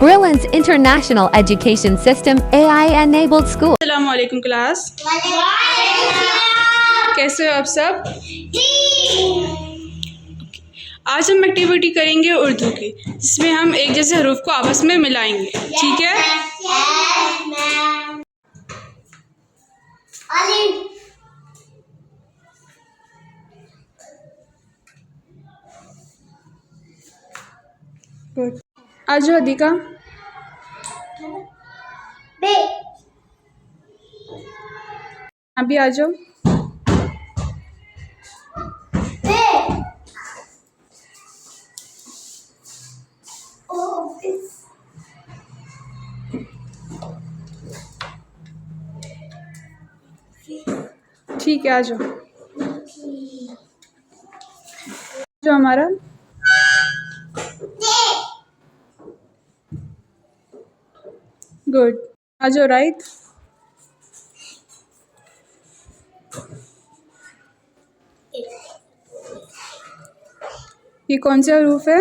Brilliance International Education System AI-enabled school. अस्सलाम वालेकुम class, कैसे हो आप सब? आज हम एक्टिविटी करेंगे उर्दू की, जिसमें हम एक जैसे हरूफ को आपस में मिलाएंगे, ठीक है? गुड। आ जाओ अधिका। अभी आ जाओ। ठीक है, आ जाओ। जो हमारा गुड। आ जाओ राइट। ये कौन सा हरूफ है?